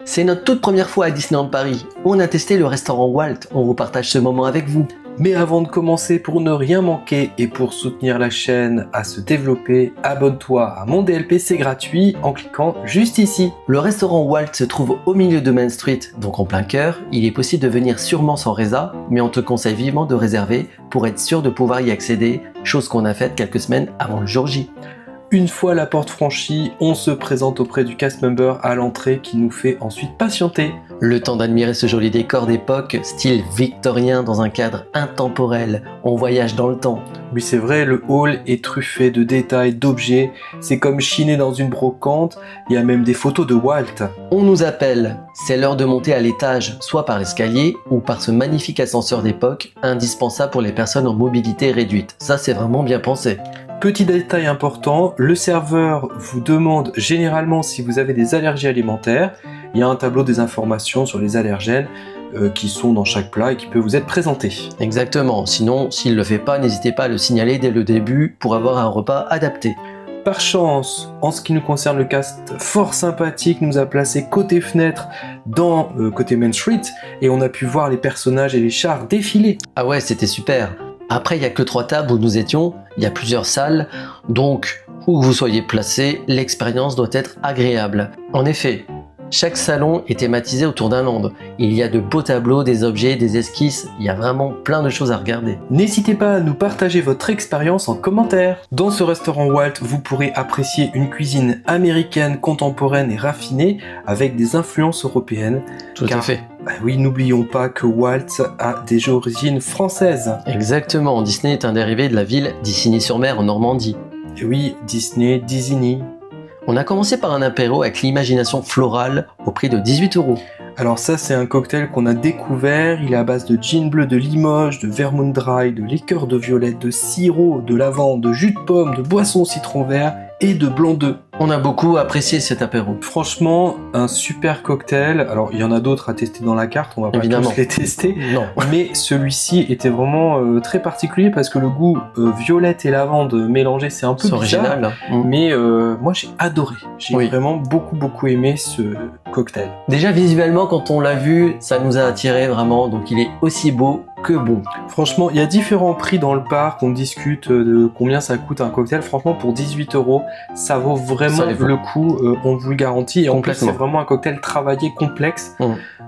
C'est notre toute première fois à Disneyland Paris. On a testé le restaurant Walt, on vous partage ce moment avec vous. Mais avant de commencer, pour ne rien manquer et pour soutenir la chaîne à se développer, abonne-toi à mon DLP, c'est gratuit en cliquant juste ici. Le restaurant Walt se trouve au milieu de Main Street, donc en plein cœur. Il est possible de venir sûrement sans résa, mais on te conseille vivement de réserver pour être sûr de pouvoir y accéder, chose qu'on a faite quelques semaines avant le jour J. Une fois la porte franchie, on se présente auprès du cast member à l'entrée qui nous fait ensuite patienter. Le temps d'admirer ce joli décor d'époque, style victorien dans un cadre intemporel. On voyage dans le temps. Oui, c'est vrai, le hall est truffé de détails, d'objets. C'est comme chiné dans une brocante. Il y a même des photos de Walt. On nous appelle. C'est l'heure de monter à l'étage, soit par escalier ou par ce magnifique ascenseur d'époque, indispensable pour les personnes en mobilité réduite. Ça, c'est vraiment bien pensé. Petit détail important, le serveur vous demande généralement si vous avez des allergies alimentaires. Il y a un tableau des informations sur les allergènes qui sont dans chaque plat et qui peut vous être présenté. Exactement, sinon s'il ne le fait pas, n'hésitez pas à le signaler dès le début pour avoir un repas adapté. Par chance, en ce qui nous concerne, le cast fort sympathique nous a placé côté fenêtre dans côté Main Street et on a pu voir les personnages et les chars défiler. Ah ouais, c'était super. Après, il n'y a que 3 tables où nous étions, il y a plusieurs salles, donc où vous soyez placé, l'expérience doit être agréable. En effet, chaque salon est thématisé autour d'un land. Il y a de beaux tableaux, des objets, des esquisses, il y a vraiment plein de choses à regarder. N'hésitez pas à nous partager votre expérience en commentaire. Dans ce restaurant Walt, vous pourrez apprécier une cuisine américaine, contemporaine et raffinée avec des influences européennes. Tout à fait. Bah oui, n'oublions pas que Walt a des origines françaises. Exactement, Disney est un dérivé de la ville d'Isigny-sur-Mer en Normandie. Et oui, Disney, Disney. On a commencé par un apéro avec l'imagination florale au prix de 18 €. Alors ça, c'est un cocktail qu'on a découvert. Il est à base de gin bleu de Limoges, de vermouth dry, de liqueur de violette, de sirop, de lavande, de jus de pomme, de boisson au citron vert et de blanc d'œuf. On a beaucoup apprécié cet apéro. Franchement, un super cocktail. Alors, il y en a d'autres à tester dans la carte, on va pas Évidemment. tous les tester. Non. Mais celui-ci était vraiment très particulier parce que le goût violette et lavande mélangé, c'est un peu C'est bizarre. original. Mais moi, j'ai adoré. J'ai Oui. vraiment beaucoup aimé ce cocktail. Déjà visuellement, quand on l'a vu, ça nous a attiré vraiment. Donc il est aussi beau que bon. Franchement, il y a différents prix dans le parc. On discute de combien ça coûte un cocktail. Franchement, pour 18 €, ça vaut vraiment Ça les vaut. le coup. On vous le garantit. Et en plus, Complètement. c'est vraiment un cocktail travaillé, complexe.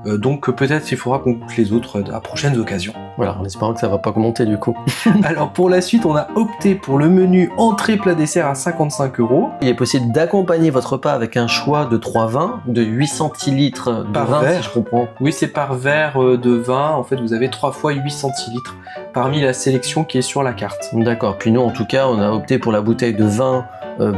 Donc peut-être il faudra qu'on goûte les autres à prochaines occasions. Voilà, en espérant que ça va pas commenter du coup. Alors pour la suite, on a opté pour le menu entrée plat dessert à 55 €. Il est possible d'accompagner votre repas avec un choix de 3 vins, de 8 centilitres de Par vin, verre. si je comprends. Oui, c'est par verre de vin. En fait, vous avez 3 fois 8 centilitres parmi la sélection qui est sur la carte. D'accord, puis nous en tout cas, on a opté pour la bouteille de vin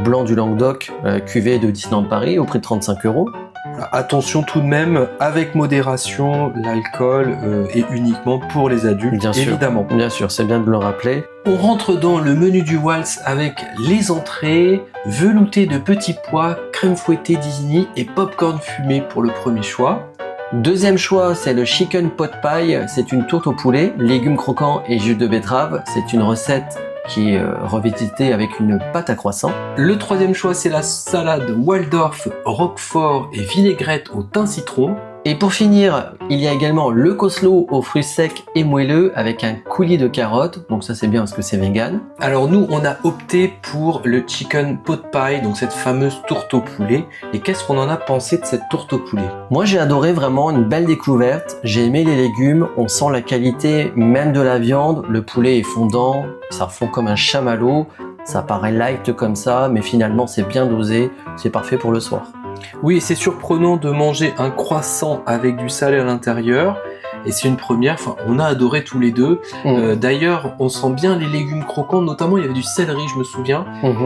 blanc du Languedoc, cuvée de Disneyland Paris, au prix de 35 €. Voilà, attention tout de même, avec modération, l'alcool est uniquement pour les adultes, Bien sûr. évidemment. Bien sûr, c'est bien de le rappeler. On rentre dans le menu du Waltz avec les entrées, velouté de petits pois, crème fouettée Disney et popcorn fumé pour le premier choix. Deuxième choix, c'est le chicken pot pie. C'est une tourte au poulet, légumes croquants et jus de betterave. C'est une recette qui est revisitée avec une pâte à croissant. Le troisième choix, c'est la salade Waldorf, roquefort et vinaigrette au thym citron. Et pour finir, il y a également le coleslaw aux fruits secs et moelleux avec un coulis de carottes. Donc ça c'est bien parce que c'est vegan. Alors nous, on a opté pour le chicken pot pie, donc cette fameuse tourte au poulet. Et qu'est-ce qu'on en a pensé de cette tourte au poulet? Moi j'ai adoré, vraiment une belle découverte. J'ai aimé les légumes, on sent la qualité même de la viande. Le poulet est fondant, ça fond comme un chamallow. Ça paraît light comme ça, mais finalement c'est bien dosé. C'est parfait pour le soir. Oui, et c'est surprenant de manger un croissant avec du salé à l'intérieur. Et c'est une première, enfin, on a adoré tous les deux. D'ailleurs, on sent bien les légumes croquants, notamment il y avait du céleri, je me souviens.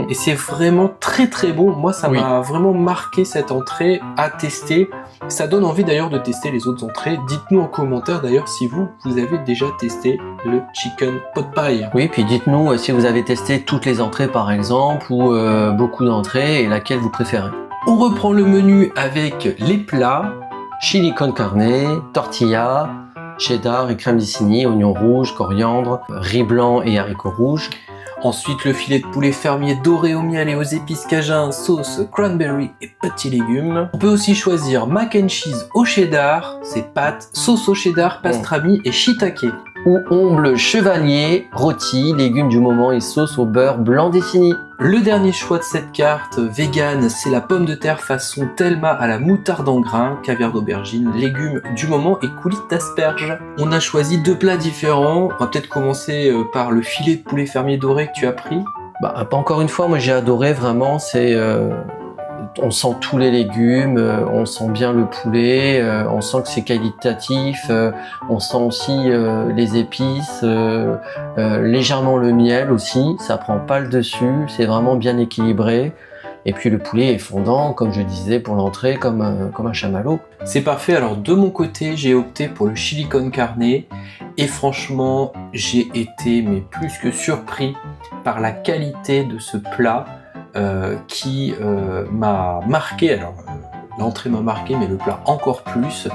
Et c'est vraiment très bon. Moi, ça m'a vraiment marqué cette entrée à tester. Ça donne envie d'ailleurs de tester les autres entrées. Dites-nous en commentaire d'ailleurs si vous avez déjà testé le chicken pot pie. Oui, puis dites-nous si vous avez testé toutes les entrées par exemple, ou beaucoup d'entrées, et laquelle vous préférez. On reprend le menu avec les plats. Chili con carne, tortilla, cheddar et crème d'Isigny, oignons rouges, coriandre, riz blanc et haricots rouges. Ensuite, le filet de poulet fermier doré au miel et aux épices cajun, sauce cranberry et petits légumes. On peut aussi choisir mac and cheese au cheddar, c'est pâtes, sauce au cheddar, pastrami et shiitake. Ou omble chevalier, rôti, légumes du moment et sauce au beurre blanc défini. Le dernier choix de cette carte vegan, c'est la pomme de terre façon Thelma à la moutarde en grains, caviar d'aubergine, légumes du moment et coulis d'asperges. On a choisi 2 plats différents. On va peut-être commencer par le filet de poulet fermier doré que tu as pris. Bah, encore une fois, moi j'ai adoré vraiment, on sent tous les légumes, on sent bien le poulet, on sent que c'est qualitatif, on sent aussi les épices, légèrement le miel aussi, ça prend pas le dessus, c'est vraiment bien équilibré. Et puis le poulet est fondant, comme je disais, pour l'entrée, comme un chamallow. C'est parfait. Alors de mon côté, j'ai opté pour le chili con carne et franchement, j'ai été plus que surpris par la qualité de ce plat. Qui m'a marqué, alors l'entrée m'a marqué, mais le plat encore plus,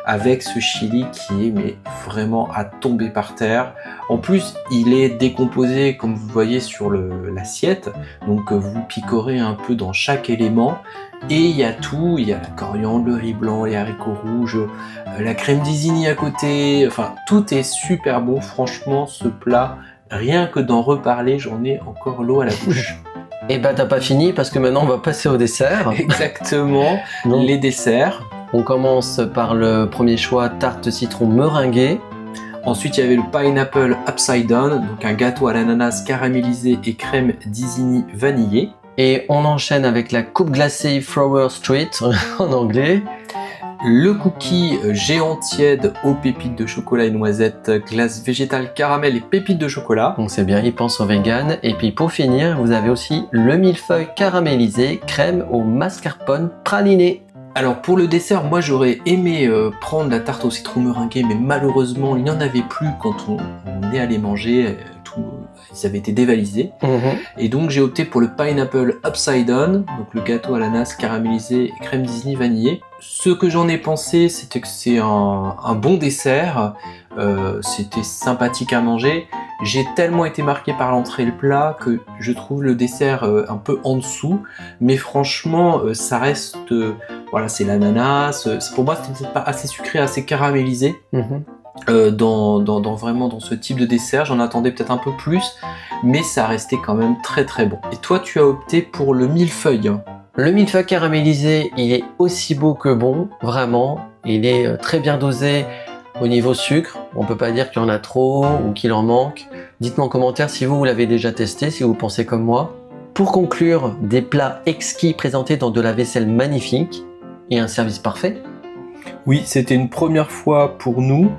avec ce chili qui est vraiment à tomber par terre. En plus, il est décomposé, comme vous voyez sur l'assiette, donc vous picorez un peu dans chaque élément, et il y a tout, il y a la coriandre, le riz blanc, les haricots rouges, la crème d'Isigny à côté, enfin tout est super bon, franchement ce plat, rien que d'en reparler, j'en ai encore l'eau à la bouche. Et bah t'as pas fini parce que maintenant on va passer au dessert. Exactement, donc, les desserts. On commence par le premier choix, tarte citron meringuée. Ensuite il y avait le pineapple upside down, donc un gâteau à l'ananas caramélisé et crème d'Isigny vanillée. Et on enchaîne avec la coupe glacée Flower Street en anglais. Le cookie géant tiède aux pépites de chocolat et noisettes, glace végétale, caramel et pépites de chocolat. Donc c'est bien, il pense aux vegan. Et puis pour finir, vous avez aussi le millefeuille caramélisé, crème au mascarpone praliné. Alors pour le dessert, moi j'aurais aimé prendre la tarte au citron meringuée, mais malheureusement il n'y en avait plus quand on est allé manger. Ils avaient été dévalisés. Et donc j'ai opté pour le pineapple upside down, donc le gâteau à l'ananas caramélisé et crème d'Isigny vanillée. Ce que j'en ai pensé, c'était que c'est un bon dessert, c'était sympathique à manger. J'ai tellement été marqué par l'entrée et le plat que je trouve le dessert un peu en dessous, mais franchement ça reste, voilà, c'est l'ananas, pour moi c'était pas assez sucré, assez caramélisé. Vraiment dans ce type de dessert, j'en attendais peut-être un peu plus, mais ça restait quand même très très bon. Et toi tu as opté pour le millefeuille. Le millefeuille caramélisé, il est aussi beau que bon, vraiment. Il est très bien dosé au niveau sucre. On peut pas dire qu'il y en a trop ou qu'il en manque. Dites-moi en commentaire si vous l'avez déjà testé, si vous pensez comme moi. Pour conclure, des plats exquis présentés dans de la vaisselle magnifique et un service parfait. Oui, c'était une première fois pour nous.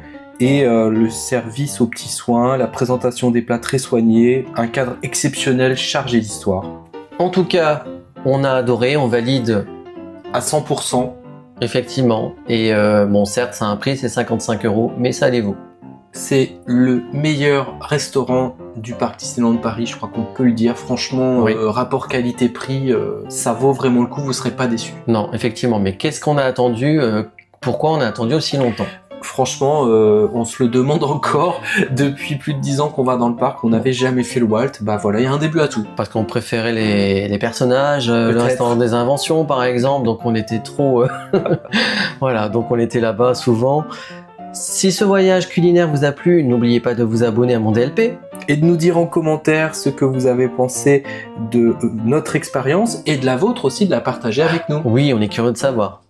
Et le service aux petits soins, la présentation des plats très soignés, un cadre exceptionnel chargé d'histoire. En tout cas, on a adoré, on valide à 100%. Effectivement, et bon certes ça a un prix, c'est 55 €, mais ça les vaut. C'est le meilleur restaurant du parc Disneyland Paris, je crois qu'on peut le dire. Franchement, oui. Rapport qualité-prix, ça vaut vraiment le coup, vous ne serez pas déçus. Non, effectivement, mais qu'est-ce qu'on a attendu pourquoi on a attendu aussi longtemps? Franchement, on se le demande encore depuis plus de 10 ans qu'on va dans le parc, on n'avait jamais fait le Walt, bah voilà, il y a un début à tout. Parce qu'on préférait les personnages, le restaurant des inventions par exemple, donc on était trop... voilà, donc on était là-bas souvent. Si ce voyage culinaire vous a plu, n'oubliez pas de vous abonner à mon DLP. Et de nous dire en commentaire ce que vous avez pensé de notre expérience et de la vôtre aussi, de la partager avec nous. Oui, on est curieux de savoir.